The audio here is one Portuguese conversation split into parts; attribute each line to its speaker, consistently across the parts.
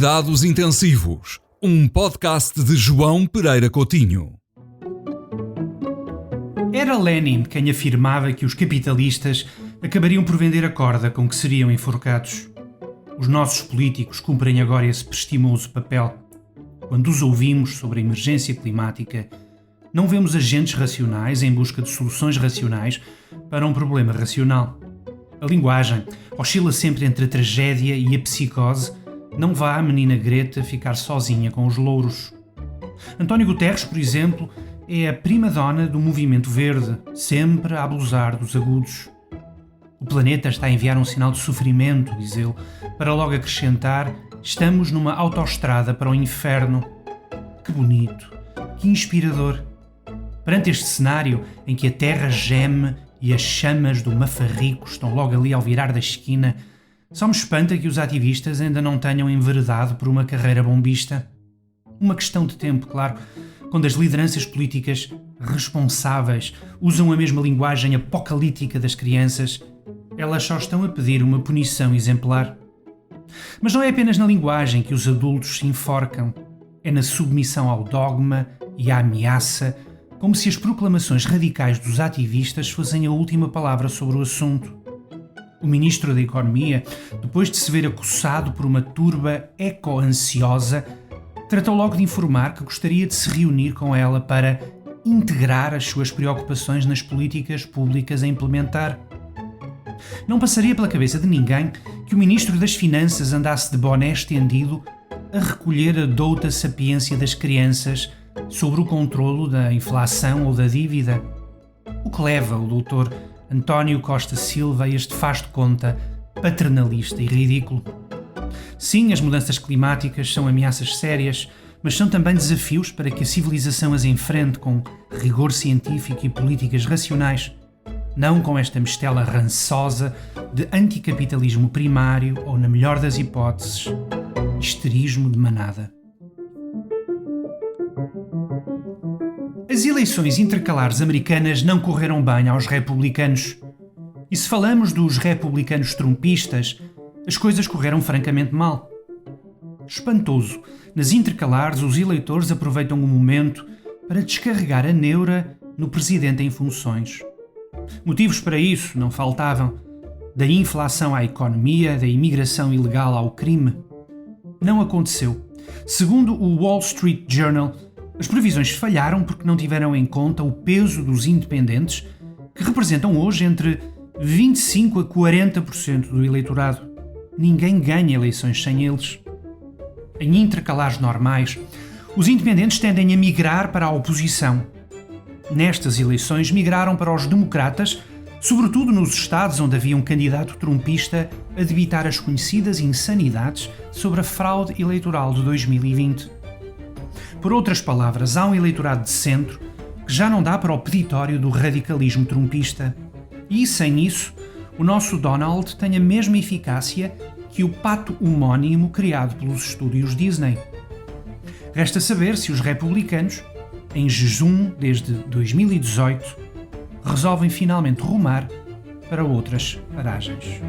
Speaker 1: Cuidados Intensivos, um podcast de João Pereira Coutinho.
Speaker 2: Era Lenin quem afirmava que os capitalistas acabariam por vender a corda com que seriam enforcados. Os nossos políticos cumprem agora esse prestimoso papel. Quando os ouvimos sobre a emergência climática, não vemos agentes racionais em busca de soluções racionais para um problema racional. A linguagem oscila sempre entre a tragédia e a psicose. Não vá a menina Greta ficar sozinha com os louros. António Guterres, por exemplo, é a prima-dona do movimento verde, sempre a abusar dos agudos. O planeta está a enviar um sinal de sofrimento, diz ele, para logo acrescentar: estamos numa autoestrada para o inferno. Que bonito, que inspirador. Perante este cenário em que a terra geme e as chamas do mafarrico estão logo ali ao virar da esquina, só me espanta que os ativistas ainda não tenham enveredado por uma carreira bombista. Uma questão de tempo, claro, quando as lideranças políticas responsáveis usam a mesma linguagem apocalíptica das crianças, elas só estão a pedir uma punição exemplar. Mas não é apenas na linguagem que os adultos se enforcam, é na submissão ao dogma e à ameaça, como se as proclamações radicais dos ativistas fossem a última palavra sobre o assunto. O ministro da Economia, depois de se ver acossado por uma turba eco-ansiosa, tratou logo de informar que gostaria de se reunir com ela para integrar as suas preocupações nas políticas públicas a implementar. Não passaria pela cabeça de ninguém que o ministro das Finanças andasse de boné estendido a recolher a douta sapiência das crianças sobre o controlo da inflação ou da dívida. O que leva o doutor António Costa Silva a este faz de conta paternalista e ridículo. Sim, as mudanças climáticas são ameaças sérias, mas são também desafios para que a civilização as enfrente com rigor científico e políticas racionais, não com esta mistela rançosa de anticapitalismo primário ou, na melhor das hipóteses, histerismo de manada. As eleições intercalares americanas não correram bem aos republicanos. E se falamos dos republicanos trumpistas, as coisas correram francamente mal. Espantoso, nas intercalares os eleitores aproveitam o momento para descarregar a neura no presidente em funções. Motivos para isso não faltavam, da inflação à economia, da imigração ilegal ao crime. Não aconteceu. Segundo o Wall Street Journal, as previsões falharam porque não tiveram em conta o peso dos independentes, que representam hoje entre 25% a 40% do eleitorado. Ninguém ganha eleições sem eles. Em intercalares normais, os independentes tendem a migrar para a oposição. Nestas eleições, migraram para os democratas, sobretudo nos estados onde havia um candidato trumpista a debitar as conhecidas insanidades sobre a fraude eleitoral de 2020. Por outras palavras, há um eleitorado de centro que já não dá para o peditório do radicalismo trumpista. E, sem isso, o nosso Donald tem a mesma eficácia que o pato homónimo criado pelos estúdios Disney. Resta saber se os republicanos, em jejum desde 2018, resolvem finalmente rumar para outras paragens.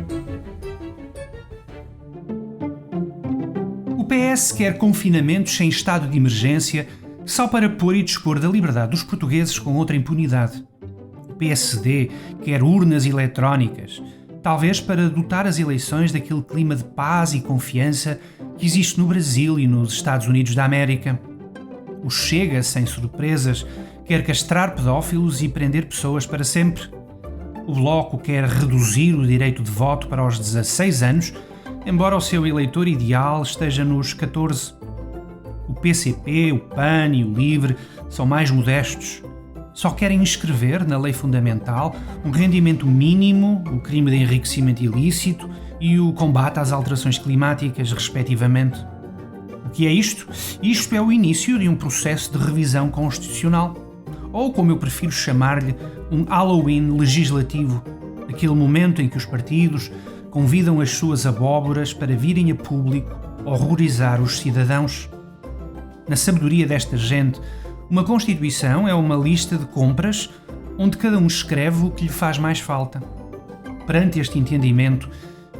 Speaker 2: O PS quer confinamentos sem estado de emergência só para pôr e dispor da liberdade dos portugueses com outra impunidade. O PSD quer urnas eletrónicas, talvez para dotar as eleições daquele clima de paz e confiança que existe no Brasil e nos Estados Unidos da América. O Chega, sem surpresas, quer castrar pedófilos e prender pessoas para sempre. O Bloco quer reduzir o direito de voto para os 16 anos, embora o seu eleitor ideal esteja nos 14. O PCP, o PAN e o LIVRE são mais modestos. Só querem inscrever na lei fundamental um rendimento mínimo, o crime de enriquecimento ilícito e o combate às alterações climáticas, respectivamente. O que é isto? Isto é o início de um processo de revisão constitucional. Ou, como eu prefiro chamar-lhe, um Halloween legislativo, aquele momento em que os partidos convidam as suas abóboras para virem a público horrorizar os cidadãos. Na sabedoria desta gente, uma Constituição é uma lista de compras onde cada um escreve o que lhe faz mais falta. Perante este entendimento,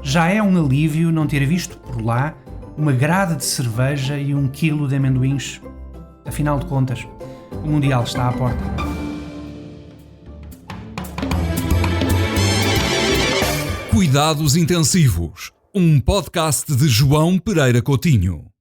Speaker 2: já é um alívio não ter visto por lá uma grade de cerveja e 1 quilo de amendoins. Afinal de contas, o Mundial está à porta.
Speaker 1: Cuidados Intensivos, um podcast de João Pereira Coutinho.